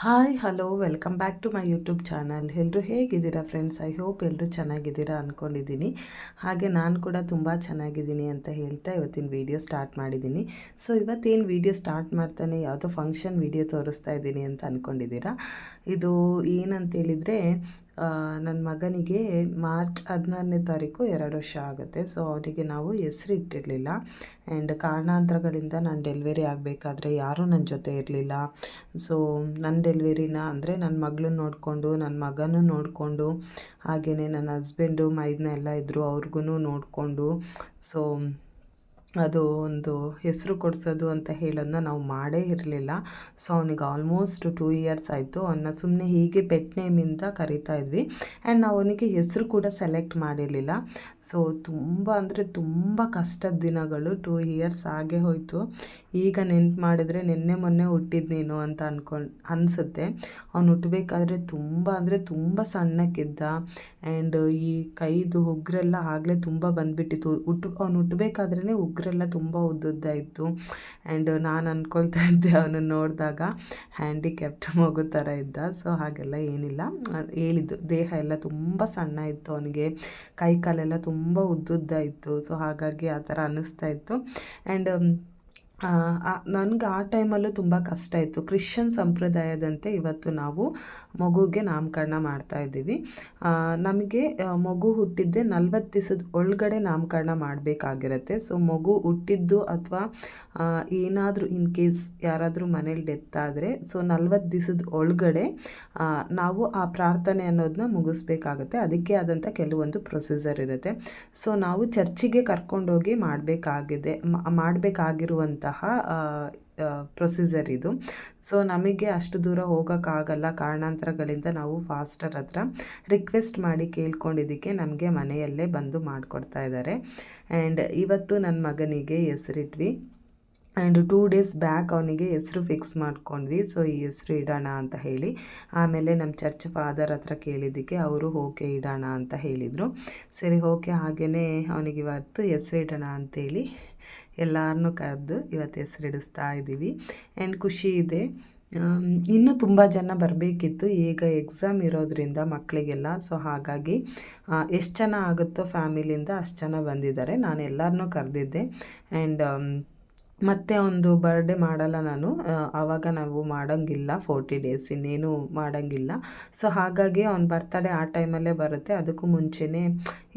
Hi hello welcome back to my YouTube channel. ಎಲ್ಲರೂ ಹೇಗಿದ್ದೀರಾ friends? I hope ಎಲ್ಲರೂ ಚೆನ್ನಾಗಿದ್ದೀರಾ ಅಂದ್ಕೊಂಡಿದ್ದೀನಿ. ಹಾಗೆ ನಾನು ಕೂಡ ತುಂಬ ಚೆನ್ನಾಗಿದ್ದೀನಿ ಅಂತ ಹೇಳ್ತಾ ಇವತ್ತಿನ ವೀಡಿಯೋ ಸ್ಟಾರ್ಟ್ ಮಾಡಿದ್ದೀನಿ. ಸೊ ಇವತ್ತೇನು ವೀಡಿಯೋ ಸ್ಟಾರ್ಟ್ ಮಾಡ್ತಾನೆ ಯಾವುದೋ ಫಂಕ್ಷನ್ ವೀಡಿಯೋ ತೋರಿಸ್ತಾ ಇದ್ದೀನಿ ಅಂತ ಅಂದ್ಕೊಂಡಿದ್ದೀರಾ. ಇದು ಏನಂತೇಳಿದರೆ ನನ್ನ ಮಗನಿಗೆ ಮಾರ್ಚ್ 16ನೇ ತಾರೀಕು 2 ವರ್ಷ ಆಗುತ್ತೆ. ಸೊ ಅವನಿಗೆ ನಾವು ಹೆಸರು ಇಟ್ಟಿರಲಿಲ್ಲ. ಆ್ಯಂಡ್ ಕಾರಣಾಂತರಗಳಿಂದ ನಾನು ಡೆಲಿವರಿ ಆಗಬೇಕಾದ್ರೆ ಯಾರೂ ನನ್ನ ಜೊತೆ ಇರಲಿಲ್ಲ. ಸೊ ನನ್ನ ಡೆಲಿವರಿನ ಅಂದರೆ ನನ್ನ ಮಗಳನ್ನ ನೋಡಿಕೊಂಡು ನನ್ನ ಮಗನೂ ನೋಡಿಕೊಂಡು ಹಾಗೆಯೇ ನನ್ನ ಹಸ್ಬೆಂಡು ಮೈದನ ಎಲ್ಲ ಇದ್ದರು, ಅವ್ರಿಗೂ ನೋಡಿಕೊಂಡು ಸೊ ಅದು ಒಂದು ಹೆಸರು ಕೊಡಿಸೋದು ಅಂತ ಹೇಳೋದನ್ನ ನಾವು ಮಾಡೇ ಇರಲಿಲ್ಲ. ಸೊ ಅವನಿಗೆ ಆಲ್ಮೋಸ್ಟ್ 2 ಇಯರ್ಸ್ ಆಯಿತು. ಅವನ್ನ ಸುಮ್ಮನೆ ಹೀಗೆ ಪೆಟ್ ನೇಮಿಂದ ಕರಿತಾ ಇದ್ವಿ. ಆ್ಯಂಡ್ ನಾವು ಅವನಿಗೆ ಹೆಸರು ಕೂಡ ಸೆಲೆಕ್ಟ್ ಮಾಡಿರಲಿಲ್ಲ. ಸೊ ತುಂಬ ಅಂದರೆ ತುಂಬ ಕಷ್ಟದ ದಿನಗಳು. 2 ಇಯರ್ಸ್ ಆಗೇ ಹೋಯಿತು. ಈಗ ನೆನ್ಪು ಮಾಡಿದ್ರೆ ನಿನ್ನೆ ಮೊನ್ನೆ ಹುಟ್ಟಿದ್ನೇನೋ ಅಂತ ಅನಿಸುತ್ತೆ. ಅವ್ನು ಹುಟ್ಟಬೇಕಾದ್ರೆ ತುಂಬ ಅಂದರೆ ತುಂಬ ಸಣ್ಣಕ್ಕಿದ್ದ. ಆ್ಯಂಡ್ ಈ ಕೈದು ಉಗ್ರೆಲ್ಲ ಆಗಲೇ ತುಂಬ ಬಂದುಬಿಟ್ಟಿತ್ತು. ಅವ್ನು ಹುಟ್ಟಬೇಕಾದ್ರೇ ಉಗ್ರೆಲ್ಲ ತುಂಬ ಉದ್ದುದ್ದ ಇತ್ತು. ಆ್ಯಂಡ್ ನಾನು ಅಂದ್ಕೊಳ್ತಾ ಇದ್ದೆ ಅವನನ್ನು ನೋಡಿದಾಗ ಹ್ಯಾಂಡಿಕ್ಯಾಪ್ಟ್ ಮಗು ಥರ ಇದ್ದ. ಸೊ ಹಾಗೆಲ್ಲ ಏನಿಲ್ಲ. ಹೇಳಿದ್ದು ದೇಹ ಎಲ್ಲ ತುಂಬ ಸಣ್ಣ ಇತ್ತು, ಅವನಿಗೆ ಕೈ ಕಾಲೆಲ್ಲ ತುಂಬ ಉದ್ದುದ್ದ ಇತ್ತು. ಸೊ ಹಾಗಾಗಿ ಆ ಥರ ಅನ್ನಿಸ್ತಾ ಇತ್ತು. ಆ್ಯಂಡ್ ನನಗೆ ಆ ಟೈಮಲ್ಲೂ ತುಂಬ ಕಷ್ಟ ಇತ್ತು. ಕ್ರಿಶ್ಚಿಯನ್ ಸಂಪ್ರದಾಯದಂತೆ ಇವತ್ತು ನಾವು ಮಗುಗೆ ನಾಮಕರಣ ಮಾಡ್ತಾಯಿದ್ದೀವಿ. ನಮಗೆ ಮಗು ಹುಟ್ಟಿದ್ದೆ 40 ದಿವಸದ ಒಳಗಡೆ ನಾಮಕರಣ ಮಾಡಬೇಕಾಗಿರುತ್ತೆ. ಸೊ ಮಗು ಹುಟ್ಟಿದ್ದು ಅಥವಾ ಏನಾದರೂ ಇನ್ ಕೇಸ್ ಯಾರಾದರೂ ಮನೇಲಿ ಡೆತ್ ಆದರೆ ಸೊ 40 ದಿವಸದ ಒಳಗಡೆ ನಾವು ಆ ಪ್ರಾರ್ಥನೆ ಅನ್ನೋದನ್ನ ಮುಗಿಸ್ಬೇಕಾಗುತ್ತೆ. ಅದಕ್ಕೆ ಆದಂಥ ಕೆಲವೊಂದು ಪ್ರೊಸೀಜರ್ ಇರುತ್ತೆ. ಸೊ ನಾವು ಚರ್ಚಿಗೆ ಕರ್ಕೊಂಡೋಗಿ ಮಾಡಬೇಕಾಗಿರುವಂತಹ ಪ್ರೊಸೀಜರ್ ಇದು. ಸೊ ನಮಗೆ ಅಷ್ಟು ದೂರ ಹೋಗೋಕ್ಕಾಗಲ್ಲ. ಕಾರಣಾಂತರಗಳಿಂದ ನಾವು ಫಾಸ್ಟರ್ ಹತ್ರ ರಿಕ್ವೆಸ್ಟ್ ಮಾಡಿ ಕೇಳ್ಕೊಂಡಿದ್ದಕ್ಕೆ ನಮಗೆ ಮನೆಯಲ್ಲೇ ಬಂದು ಮಾಡಿಕೊಡ್ತಾ ಇದ್ದಾರೆ. ಆ್ಯಂಡ್ ಇವತ್ತು ನನ್ನ ಮಗನಿಗೆ ಹೆಸರಿಟ್ವಿ. ಆ್ಯಂಡ್ 2 ಡೇಸ್ ಬ್ಯಾಕ್ ಅವನಿಗೆ ಹೆಸರು ಫಿಕ್ಸ್ ಮಾಡ್ಕೊಂಡ್ವಿ. ಸೊ ಈ ಹೆಸರು ಇಡೋಣ ಅಂತ ಹೇಳಿ. ಆಮೇಲೆ ನಮ್ಮ ಚರ್ಚ್ ಫಾದರ್ ಹತ್ರ ಕೇಳಿದ್ದಕ್ಕೆ ಅವರು ಓಕೆ ಇಡೋಣ ಅಂತ ಹೇಳಿದರು. ಸರಿ ಓಕೆ ಹಾಗೆಯೇ ಅವನಿಗೆ ಇವತ್ತು ಹೆಸರು ಇಡೋಣ ಅಂಥೇಳಿ ಎಲ್ಲರನ್ನೂ ಕರೆದು ಇವತ್ತು ಹೆಸರಿಡಿಸ್ತಾ ಇದ್ದೀವಿ. ಆ್ಯಂಡ್ ಖುಷಿ ಇದೆ. ಇನ್ನೂ ತುಂಬ ಜನ ಬರಬೇಕಿತ್ತು. ಈಗ ಎಕ್ಸಾಮ್ ಇರೋದ್ರಿಂದ ಮಕ್ಕಳಿಗೆಲ್ಲ. ಸೊ ಹಾಗಾಗಿ ಎಷ್ಟು ಜನ ಆಗುತ್ತೋ ಫ್ಯಾಮಿಲಿಯಿಂದ ಅಷ್ಟು ಜನ ಬಂದಿದ್ದಾರೆ. ನಾನು ಎಲ್ಲರನ್ನೂ ಕರೆದಿದ್ದೆ. ಆ್ಯಂಡ್ ಮತ್ತೆ ಒಂದು ಬರ್ಡೇ ಮಾಡಲ್ಲ ನಾನು. ಆವಾಗ ನಾವು ಮಾಡೋಂಗಿಲ್ಲ 40 ಡೇಸ್ ಇನ್ನೇನು ಮಾಡೋಂಗಿಲ್ಲ. ಸೊ ಹಾಗಾಗಿ ಅವ್ನ ಬರ್ತಡೇ ಆ ಟೈಮಲ್ಲೇ ಬರುತ್ತೆ. ಅದಕ್ಕೂ ಮುಂಚೆನೇ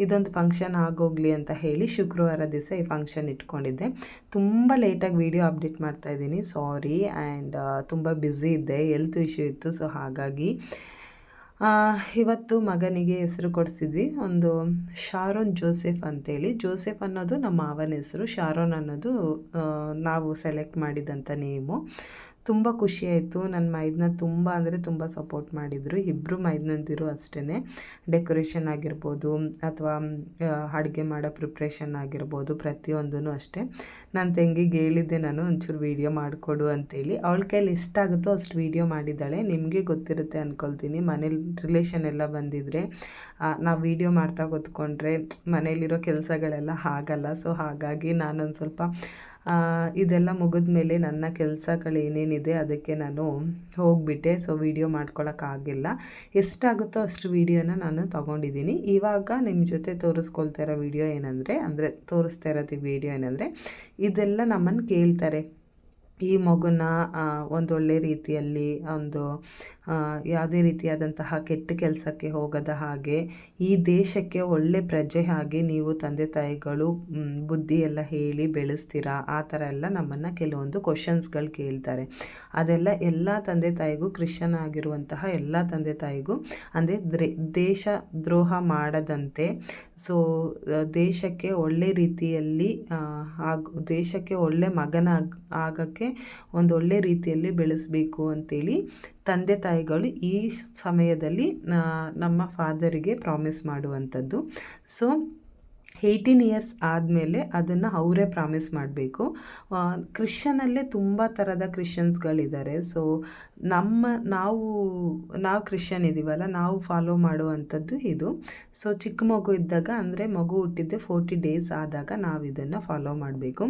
ಇದೊಂದು ಫಂಕ್ಷನ್ ಆಗೋಗಲಿ ಅಂತ ಹೇಳಿ ಶುಕ್ರವಾರ ದಿವಸ ಈ ಫಂಕ್ಷನ್ ಇಟ್ಕೊಂಡಿದ್ದೆ. ತುಂಬ ಲೇಟಾಗಿ ವೀಡಿಯೋ ಅಪ್ಡೇಟ್ ಮಾಡ್ತಾಯಿದ್ದೀನಿ, ಸಾರಿ. ಆ್ಯಂಡ್ ತುಂಬ ಬ್ಯುಸಿ ಇದ್ದೆ, ಹೆಲ್ತ್ ಇಶ್ಯೂ ಇತ್ತು. ಸೊ ಹಾಗಾಗಿ ಇವತ್ತು ಮಗನಿಗೆ ಹೆಸರು ಕೊಡಿಸಿದ್ವಿ. ಒಂದು ಶಾರೋನ್ ಜೋಸೆಫ್ ಅಂತೇಳಿ. ಜೋಸೆಫ್ ಅನ್ನೋದು ನಮ್ಮ ಮಾವನ ಹೆಸರು, ಶಾರೋನ್ ಅನ್ನೋದು ನಾವು ಸೆಲೆಕ್ಟ್ ಮಾಡಿದಂಥ ನೇಮು. ತುಂಬ ಖುಷಿಯಾಯಿತು. ನನ್ನ ಮೈದನ ತುಂಬ ಅಂದರೆ ತುಂಬ ಸಪೋರ್ಟ್ ಮಾಡಿದರು. ಇಬ್ಬರು ಮೈದನಂದಿರು ಅಷ್ಟೇ. ಡೆಕೋರೇಷನ್ ಆಗಿರ್ಬೋದು ಅಥವಾ ಅಡುಗೆ ಮಾಡೋ ಪ್ರಿಪ್ರೇಷನ್ ಆಗಿರ್ಬೋದು ಪ್ರತಿಯೊಂದೂ ಅಷ್ಟೇ. ನನ್ನ ತಂಗಿಗೆ ಹೇಳಿದ್ದೆ ನಾನು ಒಂಚೂರು ವೀಡಿಯೋ ಮಾಡಿಕೊಡು ಅಂತೇಳಿ. ಅವಳ ಕೈಲಿ ಎಷ್ಟಾಗುತ್ತೋ ಅಷ್ಟು ವೀಡಿಯೋ ಮಾಡಿದ್ದಾಳೆ. ನಿಮಗೆ ಗೊತ್ತಿರುತ್ತೆ ಅಂದ್ಕೊಳ್ತೀನಿ. ಮನೇಲಿ ರಿಲೇಷನ್ ಎಲ್ಲ ಬಂದಿದ್ದರೆ ನಾವು ವೀಡಿಯೋ ಮಾಡ್ತಾ ಕೂತ್ಕೊಂಡ್ರೆ ಮನೇಲಿರೋ ಕೆಲಸಗಳೆಲ್ಲ ಆಗಲ್ಲ. ಸೊ ಹಾಗಾಗಿ ನಾನೊಂದು ಸ್ವಲ್ಪ ಇದೆಲ್ಲ ಮುಗಿದ ಮೇಲೆ ನನ್ನ ಕೆಲಸಗಳೇನೇನಿದೆ ಅದಕ್ಕೆ ನಾನು ಹೋಗಿಬಿಟ್ಟೆ. So video ಮಾಡ್ಕೊಳಕ್ಕಾಗಿಲ್ಲ. ಎಷ್ಟಾಗುತ್ತೋ ಅಷ್ಟು ವೀಡಿಯೋನ ನಾನು ತೊಗೊಂಡಿದ್ದೀನಿ. ಇವಾಗ ನಿಮ್ಮ ಜೊತೆ ತೋರಿಸ್ಕೊಳ್ತಾ ಇರೋ ವೀಡಿಯೋ ತೋರಿಸ್ತಾ ಇರೋದು ವೀಡಿಯೋ ಏನಂದರೆ ಇದೆಲ್ಲ ನಮ್ಮನ್ನು ಕೇಳ್ತಾರೆ. ಈ ಮಗುನ ಒಂದೊಳ್ಳೆ ರೀತಿಯಲ್ಲಿ ಯಾವುದೇ ರೀತಿಯಾದಂತಹ ಕೆಟ್ಟ ಕೆಲಸಕ್ಕೆ ಹೋಗದ ಹಾಗೆ ಈ ದೇಶಕ್ಕೆ ಒಳ್ಳೆ ಪ್ರಜೆ ಆಗಿ ನೀವು ತಂದೆ ತಾಯಿಗಳು ಬುದ್ಧಿ ಎಲ್ಲ ಹೇಳಿ ಬೆಳೆಸ್ತೀರಾ, ಆ ಥರ ಎಲ್ಲ ನಮ್ಮನ್ನು ಕೆಲವೊಂದು ಕ್ವಶನ್ಸ್ಗಳು ಕೇಳ್ತಾರೆ. ಅದೆಲ್ಲ ಎಲ್ಲ ತಂದೆ ತಾಯಿಗೂ, ಕ್ರಿಶ್ಚಿಯನ್ ಆಗಿರುವಂತಹ ಎಲ್ಲ ತಂದೆ ತಾಯಿಗೂ ಅಂದರೆ ದೇಶ ದ್ರೋಹ ಮಾಡದಂತೆ, ಸೊ ದೇಶಕ್ಕೆ ಒಳ್ಳೆ ರೀತಿಯಲ್ಲಿ ದೇಶಕ್ಕೆ ಒಳ್ಳೆ ಮಗನ ಆಗೋಕ್ಕೆ ಒಂದೊಳ್ಳೆ ರೀತಿಯಲ್ಲಿ ಬೆಳೆಸಬೇಕು ಅಂತೇಳಿ ತಂದೆ ತಾಯಿಗಳು ಈ ಸಮಯದಲ್ಲಿ ನಮ್ಮ ಫಾದರಿಗೆ ಪ್ರಾಮಿಸ್ ಮಾಡುವಂಥದ್ದು. ಸೊ 18 ಇಯರ್ಸ್ ಆದಮೇಲೆ ಅದನ್ನು ಅವರೇ ಪ್ರಾಮಿಸ್ ಮಾಡಬೇಕು. ಕ್ರಿಶ್ಚಿಯನಲ್ಲೇ ತುಂಬ ಥರದ ಕ್ರಿಶ್ಚಿಯನ್ಸ್ಗಳಿದ್ದಾರೆ. ಸೊ ನಾವು ಕ್ರಿಶ್ಚಿಯನ್ ಇದ್ದೀವಲ್ಲ, ನಾವು ಫಾಲೋ ಮಾಡುವಂಥದ್ದು ಇದು. ಸೊ ಚಿಕ್ಕ ಮಗು ಇದ್ದಾಗ ಅಂದರೆ ಮಗು ಹುಟ್ಟಿದ್ದೆ 40 ಡೇಸ್ ಆದಾಗ ನಾವು ಇದನ್ನು ಫಾಲೋ ಮಾಡಬೇಕು.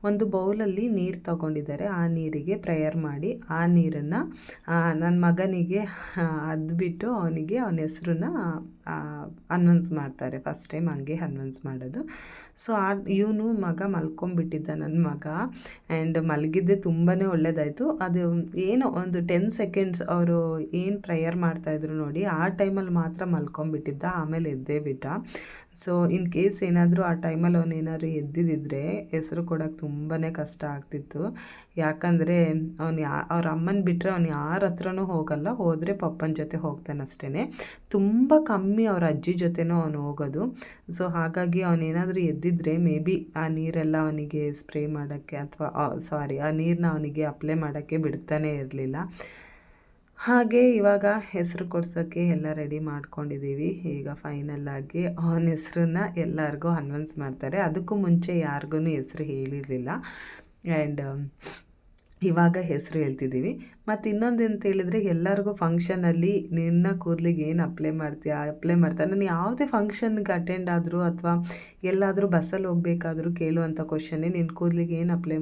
ಒಂದು ಬೌಲಲ್ಲಿ ನೀರು ತಗೊಂಡಿದ್ದಾರೆ. ಆ ನೀರಿಗೆ ಪ್ರೇಯರ್ ಮಾಡಿ ಆ ನೀರನ್ನು ನನ್ನ ಮಗನಿಗೆ ಅದ್ಬಿಟ್ಟು ಅವನಿಗೆ ಅವನ ಹೆಸ್ರನ್ನ ಅನೌನ್ಸ್ ಮಾಡ್ತಾರೆ. ಫಸ್ಟ್ ಟೈಮ್ ಹಂಗೆ ಅನೌನ್ಸ್ ಮಾಡೋದು. ಸೊ ಇವನು ಮಗ ಮಲ್ಕೊಂಬಿಟ್ಟಿದ್ದ ನನ್ನ ಮಗ. ಆ್ಯಂಡ್ ಮಲಗಿದ್ದೆ ತುಂಬಾ ಒಳ್ಳೆಯದಾಯಿತು. ಅದು ಏನೋ ಒಂದು 10 ಸೆಕೆಂಡ್ಸ್ ಅವರು ಏನು ಪ್ರೇಯರ್ ಮಾಡ್ತಾಯಿದ್ರು ನೋಡಿ, ಆ ಟೈಮಲ್ಲಿ ಮಾತ್ರ ಮಲ್ಕೊಂಬಿಟ್ಟಿದ್ದ. ಆಮೇಲೆ ಎದ್ದೇ ಬಿಟ್ಟ. ಸೊ ಇನ್ ಕೇಸ್ ಏನಾದರೂ ಆ ಟೈಮಲ್ಲಿ ಅವನೇನಾದ್ರು ಎದ್ದಿದ್ದರೆ ಹೆಸರು ಕೊಡೋಕ್ಕೆ ತುಂಬಾ ಕಷ್ಟ ಆಗ್ತಿತ್ತು. ಯಾಕಂದರೆ ಅವ್ರ ಅಮ್ಮನ ಬಿಟ್ಟರೆ ಅವ್ನು ಯಾರ ಹತ್ರನೂ ಹೋಗಲ್ಲ. ಹೋದರೆ ಪಪ್ಪನ ಜೊತೆ ಹೋಗ್ತಾನಷ್ಟೇ. ತುಂಬ ಕಮ್ಮಿ ಅವ್ರ ಅಜ್ಜಿ ಜೊತೆನೂ ಅವನು ಹೋಗೋದು. ಸೊ ಹಾಗಾಗಿ ಅವನೇನಾದರೂ ಎದ್ದಿದ್ರೆ ಮೇ ಬಿ ಆ ನೀರೆಲ್ಲ ಅವನಿಗೆ ಸ್ಪ್ರೇ ಮಾಡೋಕ್ಕೆ ಅಥವಾ ಆ ನೀರನ್ನ ಅವನಿಗೆ ಅಪ್ಲೈ ಮಾಡೋಕ್ಕೆ ಬಿಡ್ತಾನೇ ಇರಲಿಲ್ಲ. ಹಾಗೆ ಇವಾಗ ಹೆಸರು ಕೊಡ್ಸೋಕ್ಕೆ ಎಲ್ಲ ರೆಡಿ ಮಾಡ್ಕೊಂಡಿದ್ದೀವಿ. ಈಗ ಫೈನಲ್ಲಾಗಿ ಅವನ ಹೆಸ್ರನ್ನ ಎಲ್ಲರಿಗೂ ಅನೌನ್ಸ್ ಮಾಡ್ತಾರೆ. ಅದಕ್ಕೂ ಮುಂಚೆ ಯಾರಿಗೂ ಹೆಸ್ರು ಹೇಳಿರಲಿಲ್ಲ. ಆ್ಯಂಡ್ ಇವಾಗ ಹೆಸರು ಹೇಳ್ತಿದ್ದೀವಿ. ಮತ್ತು ಇನ್ನೊಂದು ಅಂತ ಹೇಳಿದರೆ, ಎಲ್ಲರಿಗೂ ಫಂಕ್ಷನಲ್ಲಿ ನಿನ್ನ ಕೂದಲಿಗೆ ಏನು ಅಪ್ಲೈ ಮಾಡ್ತಾರೆ. ನಾನು ಯಾವುದೇ ಫಂಕ್ಷನ್ಗೆ ಅಟೆಂಡ್ ಆದರೂ ಅಥವಾ ಎಲ್ಲಾದರೂ ಬಸ್ಸಲ್ಲಿ ಹೋಗಬೇಕಾದ್ರೂ ಕೇಳುವಂಥ ಕ್ವಶನ್ನೇ, ನಿನ್ನ ಕೂದಲಿಗೆ ಏನು ಅಪ್ಲೈ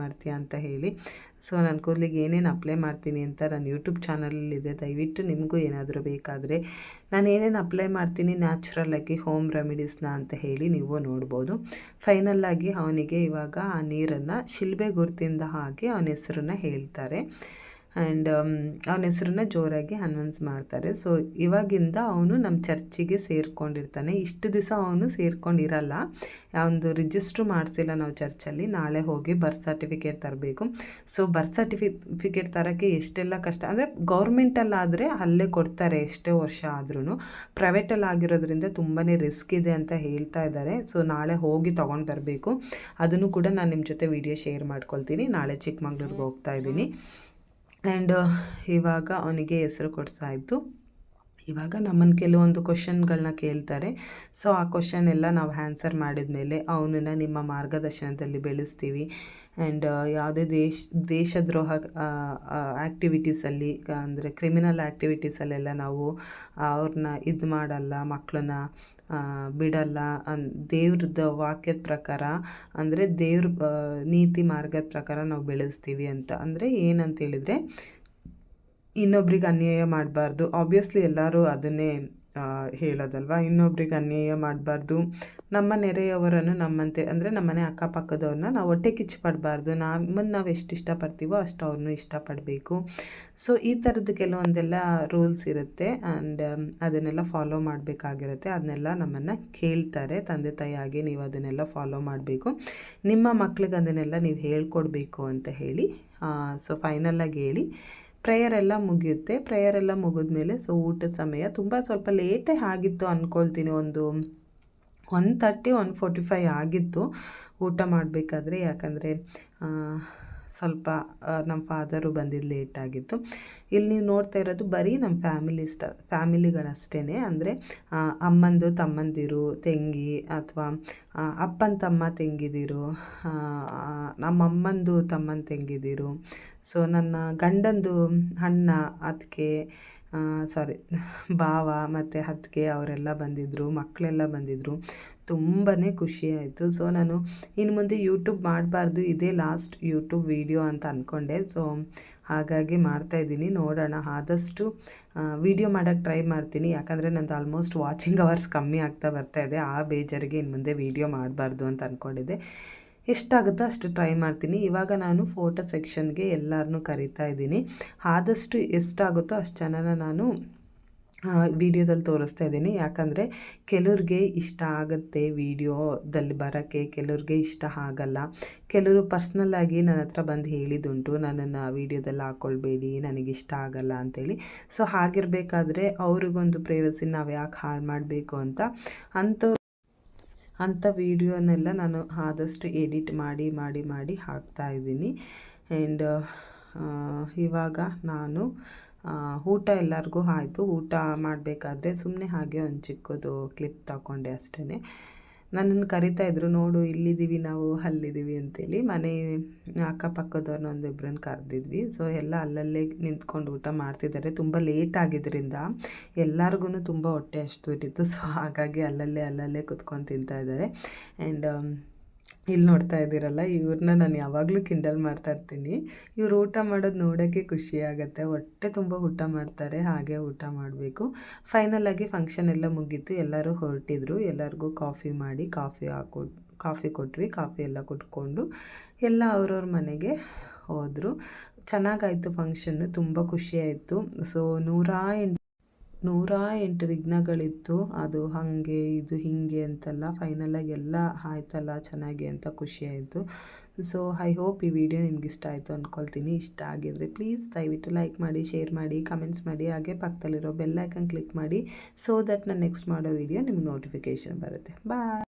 ಮಾಡ್ತೀಯಾ ಅಂತ ಹೇಳಿ. ಸೊ ನನ್ನ ಕೂದಲಿಗೆ ಏನೇನು ಅಪ್ಲೈ ಮಾಡ್ತೀನಿ ಅಂತ ನನ್ನ ಯೂಟ್ಯೂಬ್ ಚಾನಲಲ್ಲಿದೆ. ದಯವಿಟ್ಟು ನಿಮಗೂ ಏನಾದರೂ ಬೇಕಾದರೆ ನಾನು ಏನೇನು ಅಪ್ಲೈ ಮಾಡ್ತೀನಿ ನ್ಯಾಚುರಲಾಗಿ ಹೋಮ್ ರೆಮಿಡೀಸ್ನ ಅಂತ ಹೇಳಿ ನೀವು ನೋಡ್ಬೋದು. ಫೈನಲ್ಲಾಗಿ ಅವನಿಗೆ ಇವಾಗ ಆ ನೀರನ್ನು ಶಿಲ್ಬೆ ಗುರುತಿಂದ ಹಾಕಿ ಅವನ ಹೆಸರನ್ನ ಹೇಳ್ತಾರೆ. ಆ್ಯಂಡ್ ಅವನ ಹೆಸರನ್ನ ಜೋರಾಗಿ ಅನೌನ್ಸ್ ಮಾಡ್ತಾರೆ. ಸೊ ಇವಾಗಿಂದ ಅವನು ನಮ್ಮ ಚರ್ಚಿಗೆ ಸೇರಿಕೊಂಡಿರ್ತಾನೆ. ಇಷ್ಟು ದಿವಸ ಅವನು ಸೇರ್ಕೊಂಡಿರಲ್ಲ. ಒಂದು ರಿಜಿಸ್ಟ್ರು ಮಾಡಿಸಿಲ್ಲ ನಾವು ಚರ್ಚಲ್ಲಿ. ನಾಳೆ ಹೋಗಿ ಬರ್ತ್ ಸರ್ಟಿಫಿಕೇಟ್ ತರಬೇಕು. ಸೊ ಬರ್ತ್ ಸರ್ಟಿಫಿಕೇಟ್ ತರೋಕ್ಕೆ ಎಷ್ಟೆಲ್ಲ ಕಷ್ಟ ಅಂದರೆ, ಗೌರ್ಮೆಂಟಲ್ಲಾದರೆ ಅಲ್ಲೇ ಕೊಡ್ತಾರೆ ಎಷ್ಟೇ ವರ್ಷ ಆದ್ರೂ. ಪ್ರೈವೇಟಲ್ಲಿ ಆಗಿರೋದ್ರಿಂದ ತುಂಬಾ ರಿಸ್ಕ್ ಇದೆ ಅಂತ ಹೇಳ್ತಾ ಇದ್ದಾರೆ. ಸೊ ನಾಳೆ ಹೋಗಿ ತೊಗೊಂಡು ಬರಬೇಕು. ಅದನ್ನು ಕೂಡ ನಾನು ನಿಮ್ಮ ಜೊತೆ ವಿಡಿಯೋ ಶೇರ್ ಮಾಡ್ಕೊಳ್ತೀನಿ. ನಾಳೆ ಚಿಕ್ಕಮಂಗ್ಳೂರಿಗೆ ಹೋಗ್ತಾ ಇದ್ದೀನಿ. ಆ್ಯಂಡ್ ಇವಾಗ ಅವನಿಗೆ ಹೆಸರು ಕೊಡಿಸಾಯಿತು. ಇವಾಗ ನಮ್ಮನ್ನು ಕೆಲವೊಂದು ಕ್ವಶನ್ಗಳನ್ನ ಕೇಳ್ತಾರೆ. ಸೊ ಆ ಕ್ವಶನ್ ಎಲ್ಲ ನಾವು ಆನ್ಸರ್ ಮಾಡಿದ ಮೇಲೆ ಅವನನ್ನು ನಿಮ್ಮ ಮಾರ್ಗದರ್ಶನದಲ್ಲಿ ಬೆಳೆಸ್ತೀವಿ. ಆ್ಯಂಡ್ ಯಾವುದೇ ದೇಶದ್ರೋಹ ಆ್ಯಕ್ಟಿವಿಟೀಸಲ್ಲಿ ಅಂದರೆ ಕ್ರಿಮಿನಲ್ ಆ್ಯಕ್ಟಿವಿಟೀಸಲ್ಲೆಲ್ಲ ನಾವು ಅವ್ರನ್ನ ಇದು ಮಾಡಲ್ಲ, ಮಕ್ಕಳನ್ನ ಬಿಡಲ್ಲ. ದೇವ್ರದ್ದು ವಾಕ್ಯದ ಪ್ರಕಾರ ಅಂದರೆ ದೇವ್ರ ನೀತಿ ಮಾರ್ಗದ ಪ್ರಕಾರ ನಾವು ಬೆಳೆಸ್ತೀವಿ ಅಂತ. ಅಂದರೆ ಏನಂತೇಳಿದರೆ, ಇನ್ನೊಬ್ರಿಗೆ ಅನ್ಯಾಯ ಮಾಡಬಾರ್ದು. ಆಬ್ವಿಯಸ್ಲಿ ಎಲ್ಲರೂ ಅದನ್ನೇ ಹೇಳೋದಲ್ವ. ಇನ್ನೊಬ್ರಿಗೆ ಅನ್ಯಾಯ ಮಾಡಬಾರ್ದು. ನಮ್ಮ ನೆರೆಯವರನ್ನು ನಮ್ಮಂತೆ ಅಂದರೆ ನಮ್ಮನೆ ಅಕ್ಕಪಕ್ಕದವ್ರನ್ನ ನಾವು ಹೊಟ್ಟೆ ಕಿಚ್ಚು ಪಡಬಾರ್ದು. ನಾವು ಎಷ್ಟು ಇಷ್ಟಪಡ್ತೀವೋ ಅಷ್ಟು ಅವ್ರನ್ನೂ ಇಷ್ಟಪಡಬೇಕು. ಸೊ ಈ ಥರದ್ದು ಕೆಲವೊಂದೆಲ್ಲ ರೂಲ್ಸ್ ಇರುತ್ತೆ. ಆ್ಯಂಡ್ ಅದನ್ನೆಲ್ಲ ಫಾಲೋ ಮಾಡಬೇಕಾಗಿರುತ್ತೆ. ಅದನ್ನೆಲ್ಲ ನಮ್ಮನ್ನು ಕೇಳ್ತಾರೆ ತಂದೆ ತಾಯಿಯಾಗಿ, ನೀವು ಅದನ್ನೆಲ್ಲ ಫಾಲೋ ಮಾಡಬೇಕು. ನಿಮ್ಮ ಮಕ್ಳಿಗೆ ಅದನ್ನೆಲ್ಲ ನೀವು ಹೇಳ್ಕೊಡ್ಬೇಕು ಅಂತ ಹೇಳಿ ಸೊ ಫೈನಲ್ಲಾಗಿ ಹೇಳಿ ಪ್ರೇಯರ್ ಎಲ್ಲ ಮುಗಿಯುತ್ತೆ. ಪ್ರೇಯರ್ ಎಲ್ಲ ಮುಗಿದ್ಮೇಲೆ ಸೊ ಊಟದ ಸಮಯ ಸ್ವಲ್ಪ ಲೇಟೇ ಆಗಿತ್ತು ಅಂದ್ಕೊಳ್ತೀನಿ. ಒಂದು 1:30 1:45 ಆಗಿತ್ತು ಊಟ ಮಾಡಬೇಕಾದ್ರೆ. ಯಾಕಂದರೆ ಸ್ವಲ್ಪ ನಮ್ಮ ಫಾದರು ಬಂದಿದ್ದು ಲೇಟಾಗಿತ್ತು. ಇಲ್ಲಿ ನೀವು ನೋಡ್ತಾ ಇರೋದು ಬರೀ ನಮ್ಮ ಫ್ಯಾಮಿಲಿಗಳಷ್ಟೇ. ಅಂದರೆ ಅಮ್ಮಂದು ತಮ್ಮಂದಿರು, ತಂಗಿ ಅಥವಾ ಅಪ್ಪನ ತಮ್ಮ ತಂಗಿದಿರು, ನಮ್ಮಮ್ಮಂದು ತಮ್ಮನ ತಂಗಿದಿರು, ಸೊ ನನ್ನ ಗಂಡಂದು ಅಣ್ಣ, ಅತ್ತಿಗೆ, ಭಾವ ಮತ್ತು ಅತ್ತಿಗೆ ಅವರೆಲ್ಲ ಬಂದಿದ್ದರು. ಮಕ್ಕಳೆಲ್ಲ ಬಂದಿದ್ದರು. ತುಂಬಾ ಖುಷಿಯಾಯಿತು. ಸೊ ನಾನು ಇನ್ನು ಮುಂದೆ ಯೂಟ್ಯೂಬ್ ಮಾಡಬಾರ್ದು, ಇದೇ ಲಾಸ್ಟ್ ಯೂಟ್ಯೂಬ್ ವಿಡಿಯೋ ಅಂತ ಅಂದ್ಕೊಂಡೆ. ಸೊ ಹಾಗಾಗಿ ಮಾಡ್ತಾಯಿದ್ದೀನಿ. ನೋಡೋಣ, ಆದಷ್ಟು ವಿಡಿಯೋ ಮಾಡೋಕ್ಕೆ ಟ್ರೈ ಮಾಡ್ತೀನಿ. ಯಾಕಂದರೆ ನಂದು ಆಲ್ಮೋಸ್ಟ್ ವಾಚಿಂಗ್ ಅವರ್ಸ್ ಕಮ್ಮಿ ಆಗ್ತಾ ಬರ್ತಾಯಿದೆ. ಆ ಬೇಜಾರಿಗೆ ಇನ್ನು ಮುಂದೆ ವಿಡಿಯೋ ಮಾಡಬಾರ್ದು ಅಂತ ಅಂದ್ಕೊಂಡಿದ್ದೆ. ಎಷ್ಟಾಗುತ್ತೋ ಅಷ್ಟು ಟ್ರೈ ಮಾಡ್ತೀನಿ. ಇವಾಗ ನಾನು ಫೋಟೋ ಸೆಕ್ಷನ್ಗೆ ಎಲ್ಲರನ್ನೂ ಕರಿತಾ ಇದ್ದೀನಿ. ಆದಷ್ಟು ಎಷ್ಟಾಗುತ್ತೋ ಅಷ್ಟು ಜನನ ನಾನು ವಿಡಿಯೋದಲ್ಲಿ ತೋರಿಸ್ತಾ ಇದ್ದೀನಿ. ಯಾಕಂದರೆ ಕೆಲವ್ರಿಗೆ ಇಷ್ಟ ಆಗುತ್ತೆ ವಿಡಿಯೋದಲ್ಲಿ ಬರೋಕ್ಕೆ, ಕೆಲವ್ರಿಗೆ ಇಷ್ಟ ಆಗಲ್ಲ. ಕೆಲವರು ಪರ್ಸ್ನಲ್ಲಾಗಿ ನನ್ನ ಹತ್ರ ಬಂದು ಹೇಳಿದ್ದುಂಟು, ನನ್ನನ್ನು ವಿಡಿಯೋದಲ್ಲಿ ಹಾಕ್ಕೊಳ್ಬೇಡಿ, ನನಗಿಷ್ಟ ಆಗಲ್ಲ ಅಂಥೇಳಿ. ಸೊ ಹಾಗಿರಬೇಕಾದ್ರೆ ಅವ್ರಿಗೊಂದು ಪ್ರೈವಸಿ ನಾವು ಯಾಕೆ ಹಾಳು ಮಾಡಬೇಕು ಅಂತ ಅಂಥ ವೀಡಿಯೋನೆಲ್ಲ ನಾನು ಆದಷ್ಟು ಎಡಿಟ್ ಮಾಡಿ ಹಾಕ್ತಾಯಿದ್ದೀನಿ. ಆ್ಯಂಡ್ ಇವಾಗ ನಾನು ಊಟ ಎಲ್ಲರಿಗೂ ಆಯಿತು. ಊಟ ಮಾಡಬೇಕಾದ್ರೆ ಸುಮ್ಮನೆ ಹಾಗೆ ಒಂದು ಚಿಕ್ಕದು ಕ್ಲಿಪ್ ತಗೊಂಡೆ ಅಷ್ಟೇ. ನನ್ನನ್ನು ಕರಿತಾಯಿದ್ರು, ನೋಡು ಇಲ್ಲಿದ್ದೀವಿ ನಾವು, ಅಲ್ಲಿದ್ದೀವಿ ಅಂತೇಳಿ. ಮನೆ ಅಕ್ಕಪಕ್ಕದವ್ರನ್ನ ಒಂದಿಬ್ಬರನ್ನ ಕರೆದಿದ್ವಿ. ಸೊ ಎಲ್ಲ ಅಲ್ಲಲ್ಲೇ ನಿಂತ್ಕೊಂಡು ಊಟ ಮಾಡ್ತಿದ್ದಾರೆ. ತುಂಬ ಲೇಟ್ ಆಗಿದ್ದರಿಂದ ಎಲ್ಲರಿಗೂ ತುಂಬ ಹೊಟ್ಟೆ ಹಸ್ದುಬಿಟ್ಟಿತ್ತು. ಸೊ ಹಾಗಾಗಿ ಅಲ್ಲಲ್ಲೇ ಕುತ್ಕೊಂಡು ತಿಂತಾಯಿದ್ದಾರೆ. ಆ್ಯಂಡ್ ಇಲ್ಲಿ ನೋಡ್ತಾ ಇದ್ದೀರಲ್ಲ, ಇವ್ರನ್ನ ನಾನು ಯಾವಾಗಲೂ ಕಿಂಡಲ್ ಮಾಡ್ತಾ ಇರ್ತೀನಿ. ಇವ್ರು ಊಟ ಮಾಡೋದು ನೋಡೋಕ್ಕೆ ಖುಷಿ ಆಗುತ್ತೆ. ಹೊಟ್ಟೆ ತುಂಬ ಊಟ ಮಾಡ್ತಾರೆ, ಹಾಗೆ ಊಟ ಮಾಡಬೇಕು. ಫೈನಲಾಗಿ ಫಂಕ್ಷನ್ ಎಲ್ಲ ಮುಗೀತು, ಎಲ್ಲರೂ ಹೊರಟಿದ್ರು. ಎಲ್ಲರಿಗೂ ಕಾಫಿ ಮಾಡಿ ಕಾಫಿ ಕೊಟ್ವಿ. ಕಾಫಿ ಎಲ್ಲ ಕುಡ್ಕೊಂಡು ಎಲ್ಲ ಅವ್ರವ್ರ ಮನೆಗೆ ಹೋದರು. ಚೆನ್ನಾಗಾಯಿತು ಫಂಕ್ಷನ್ನು, ತುಂಬ ಖುಷಿಯಾಯಿತು. ಸೊ 108 ವಿಘ್ನಗಳಿತ್ತು. ಅದು ಹಾಗೆ ಇದು ಹೀಗೆ ಅಂತೆಲ್ಲ ಫೈನಲಾಗಿ ಎಲ್ಲ ಆಯ್ತಲ್ಲ ಚೆನ್ನಾಗಿ ಅಂತ ಖುಷಿಯಾಯಿತು. ಸೊ ಐ ಹೋಪ್ ಈ ವಿಡಿಯೋ ನಿಮ್ಗೆ ಇಷ್ಟ ಆಯಿತು ಅಂದ್ಕೊಳ್ತೀನಿ. ಇಷ್ಟ ಆಗಿದರೆ ಪ್ಲೀಸ್ ದಯವಿಟ್ಟು ಲೈಕ್ ಮಾಡಿ, ಶೇರ್ ಮಾಡಿ, ಕಮೆಂಟ್ಸ್ ಮಾಡಿ, ಹಾಗೆ ಪಕ್ಕದಲ್ಲಿರೋ ಬೆಲ್ ಐಕನ್ ಕ್ಲಿಕ್ ಮಾಡಿ. ಸೊ ದಟ್ ನಾನು ನೆಕ್ಸ್ಟ್ ಮಾಡೋ ವಿಡಿಯೋ ನಿಮ್ಗೆ ನೋಟಿಫಿಕೇಷನ್ ಬರುತ್ತೆ. ಬಾಯ್.